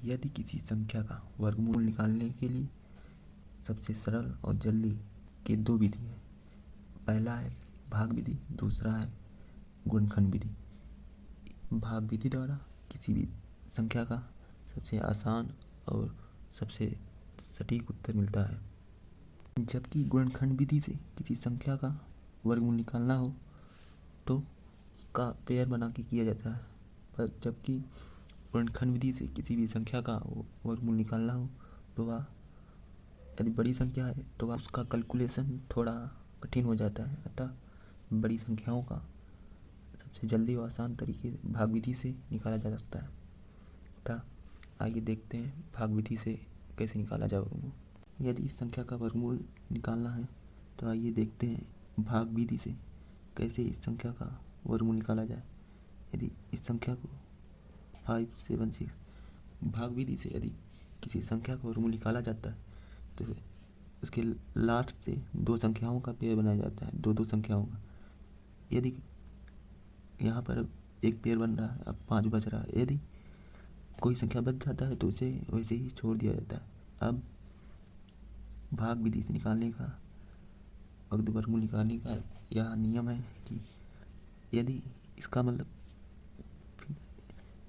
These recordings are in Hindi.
यदि किसी संख्या का वर्गमूल निकालने के लिए सबसे सरल और जल्दी की दो विधि है। पहला है भाग विधि, दूसरा है गुणनखंड विधि। भाग विधि द्वारा किसी भी संख्या का सबसे आसान और सबसे सटीक उत्तर मिलता है, जबकि गुणनखंड विधि से किसी संख्या का वर्गमूल निकालना हो तो उसका पेयर बना के किया जाता है। पर जबकि गुणनखंड विधि से किसी भी संख्या का वर्गमूल निकालना हो तो वह यदि बड़ी संख्या है तो वह उसका कैलकुलेशन थोड़ा कठिन हो जाता है। अतः बड़ी संख्याओं का सबसे जल्दी और आसान तरीके से भाग विधि से निकाला जा सकता है। अतः आइए देखते हैं भाग विधि से कैसे निकाला जाए वर्गमूल। यदि इस संख्या का वर्गमूल निकालना है तो आइए देखते हैं भाग विधि से कैसे इस संख्या का वर्गमूल निकाला जाए। यदि इस संख्या को 576 भाग विधि से यदि किसी संख्या का वर्गमूल निकाला जाता है तो उसके लास्ट से दो संख्याओं का पेयर बनाया जाता है, दो संख्याओं का। यदि यहाँ पर एक पेयर बन रहा है, अब 5 बच रहा है, यदि कोई संख्या बच जाता है तो उसे वैसे ही छोड़ दिया जाता है। अब भाग विधि से निकालने का वर्गमूल निकालने का यह नियम है कि यदि इसका मतलब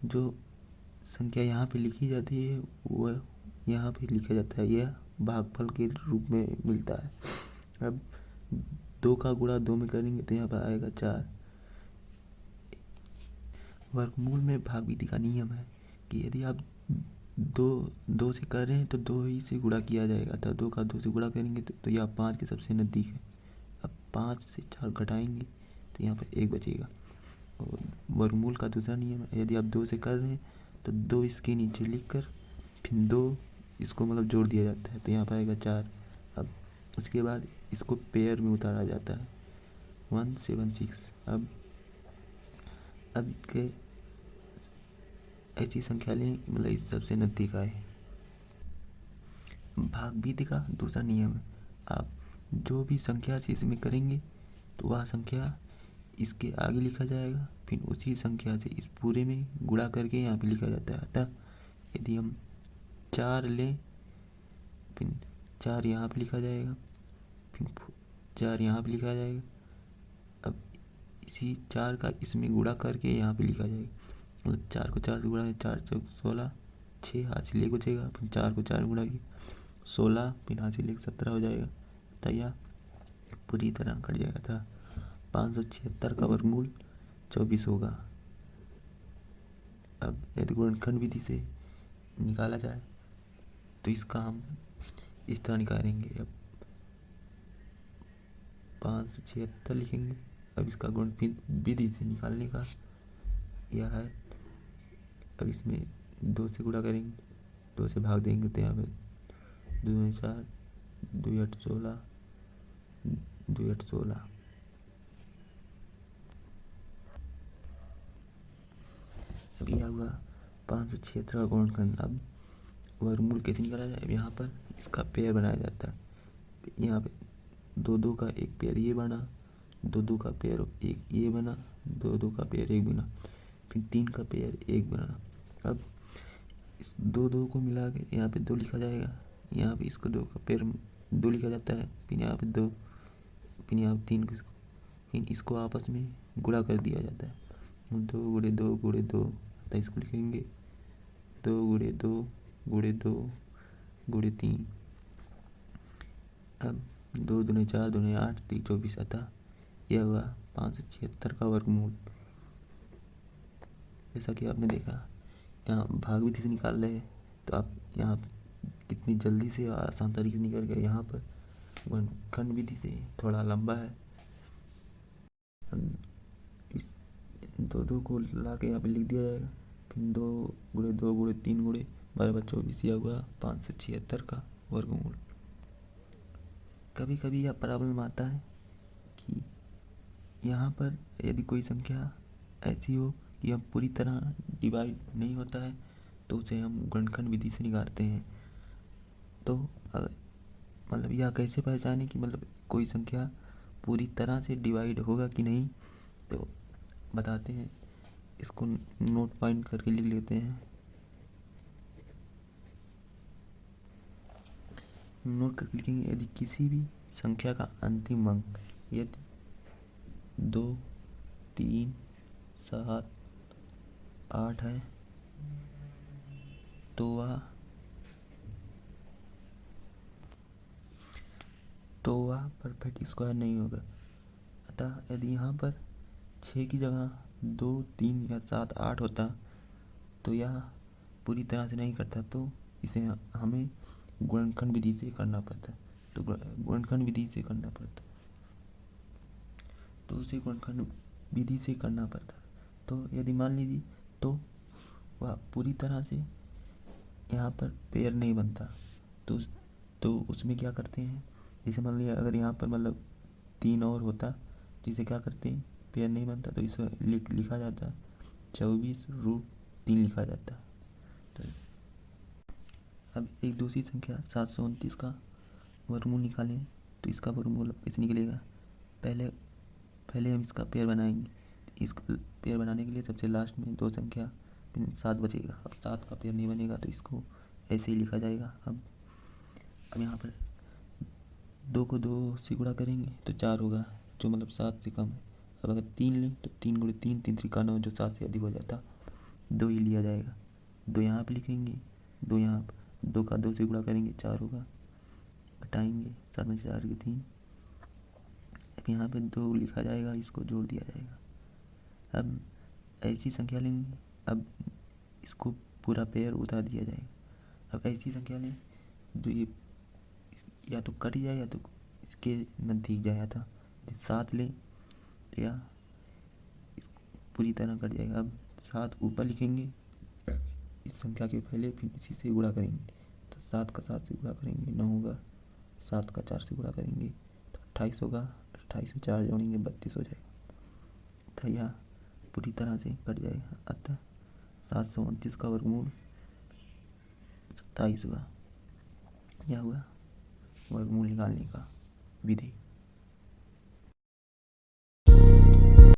जो संख्या यहाँ पे लिखी जाती है वह यहाँ पे लिखा जाता है, यह भागफल के रूप में मिलता है। अब 2 का गुणा 2 में करेंगे तो यहाँ पर आएगा 4। वर्गमूल में भाग विधि का नियम है कि यदि आप दो से कर रहे हैं तो 2 ही से गुणा किया जाएगा। तो 2 का 2 से गुणा करेंगे तो यह 5 के सबसे नज़दीक है। अब 5 से 4 घटाएंगे तो यहाँ पर 1 बचेगा। और वर्गमूल का दूसरा नियम है, यदि आप 2 से कर रहे हैं तो 2 इसके नीचे लिखकर फिर 2 इसको मतलब जोड़ दिया जाता है तो यहाँ पर आएगा 4। अब उसके बाद इसको पेयर में उतारा जाता है 176। अब इसके ऐसी संख्या लें मतलब इस सबसे नज़दीक आए। भाग विधि का दूसरा नियम है, आप जो भी संख्या से इसमें करेंगे तो वह संख्या इसके आगे लिखा जाएगा, फिर उसी संख्या से इस पूरे में गुणा करके यहाँ पे लिखा जाता है। अतः यदि हम 4 लें फिर 4 यहाँ पे लिखा जाएगा, फिर 4 यहाँ पे लिखा जाएगा। अब इसी 4 का इसमें गुणा करके यहाँ पे लिखा जाएगा, मतलब 4 को 4 से गुणा, 4 चौक 16, 6 हाथ से 1 बचेगा, फिर 4 को 4 गुणा किया 16, फिर हाथ से 1 17 हो जाएगा। तो यह पूरी तरह कट जाएगा था। 576 का वर्गमूल 24 होगा। अब यदि गुणनखंड विधि से निकाला जाए तो इसका हम इस तरह निकालेंगे। अब 576 लिखेंगे। अब इसका गुण विधि से निकालने का यह है, अब इसमें 2 से गुणा करेंगे, 2 से भाग देंगे तो यहाँ पे 2 में 4, 2 8 16, 2 8 16। अब यह हुआ 576 का गुणनखंड। अब वर्गमूल कैसे निकाला जाए, अब यहाँ पर इसका पेयर बनाया जाता है। यहाँ पे 2 का एक पेयर ये बना, 2 का पेयर एक ये बना, 2 का पेयर एक बना, फिर 3 का पेयर एक बना। अब इस 2 को मिला के यहाँ पे 2 लिखा जाएगा, यहाँ पे इसको 2 का पेयर 2 लिखा जाता है, फिर यहाँ पे 2, फिर यहाँ पे 3 को, फिर इसको आपस में गुणा कर दिया जाता है। 2 गुणे 2 गुणे 2, तो इसको लिखेंगे 2 गुणे 2 गुणे 2 गुणे 3। अब 2 दूने 4 दूने 8 3 24। अतः यह हुआ 576 का वर्गमूल। जैसा कि आपने देखा यहाँ भाग विधि से निकाल रहे हैं तो आप यहाँ कितनी जल्दी से और आसान तरीके से निकल गए। यहाँ पर गुणनखंड विधि से थोड़ा लंबा है। इस 2 को ला के यहाँ पे लिख दिया जाएगा, फिर 2 गुणे 2 गुणे 3 गुणे 12 24। यह हुआ 576 का वर्गमूल। कभी कभी यह प्रॉब्लम आता है कि यहाँ पर यदि कोई संख्या ऐसी हो कि हम पूरी तरह डिवाइड नहीं होता है तो उसे हम गुणनखंड विधि से निकालते हैं। तो मतलब यह कैसे पहचाने कि मतलब कोई संख्या पूरी तरह से डिवाइड होगा कि नहीं, तो बताते हैं। इसको नोट पॉइंट करके लिख लेते हैं। नोट करके लिखेंगे। यदि किसी भी संख्या का अंतिम अंक यदि 2, 3, 7, 8 है तो वह परफेक्ट स्क्वायर नहीं होगा। अतः यदि यहाँ पर 6 की जगह 2, 3 या 7, 8 होता तो यह पूरी तरह से नहीं करता, तो इसे हमें गुणनखंड विधि से करना पड़ता। तो गुणनखंड विधि से करना पड़ता तो उसे गुणनखंड विधि से करना पड़ता। तो यदि मान लीजिए तो वह पूरी तरह से यहाँ पर पेयर नहीं बनता, तो उसमें क्या करते हैं, जैसे मान लिया अगर यहाँ पर मतलब 3 और होता, जिसे क्या करते हैं, पेयर नहीं बनता तो इसे लिखा जाता 24√3 लिखा जाता। तो अब एक दूसरी संख्या 729 का वर्गमूल निकालें। तो इसका वर्गमूल कैसे निकलेगा, पहले हम इसका पेयर बनाएंगे। इस पेयर बनाने के लिए सबसे लास्ट में 2 संख्या 7 बचेगा। अब 7 का पेयर नहीं बनेगा तो इसको ऐसे ही लिखा जाएगा। अब यहाँ पर 2 को 2 से गुणा करेंगे तो 4 होगा, जो मतलब 7 से कम है। अब अगर 3 लें तो 3 × 3 = 3 × 9, जो 7 से अधिक हो जाता 2 ही लिया जाएगा। 2 यहाँ पर लिखेंगे, 2 यहाँ पर, 2 का 2 से गुणा करेंगे 4 होगा, घटाएंगे 7 में 4 के 3। अब यहाँ पे 2 लिखा जाएगा, इसको जोड़ दिया जाएगा। अब ऐसी संख्या लेंगे, अब इसको पूरा पेयर उतार दिया जाएगा। अब ऐसी संख्या लें जो ये या तो कट जाए या तो इसके नज़दीक जाया था। यदि 7 लें तो यह पूरी तरह कट जाएगा। अब 7 ऊपर लिखेंगे इस संख्या के पहले, फिर इसी से गुणा करेंगे। तो 7 का 7 से गुणा करेंगे 9 होगा, 7 का 4 से गुणा करेंगे तो 28 होगा, 28 में 4 जोड़ेंगे 32 हो जाएगा। तो यह पूरी तरह से कट जाएगा। अतः 729 का वर्गमूल 27 हुआ। यह हुआ वर्गमूल निकालने का विधि।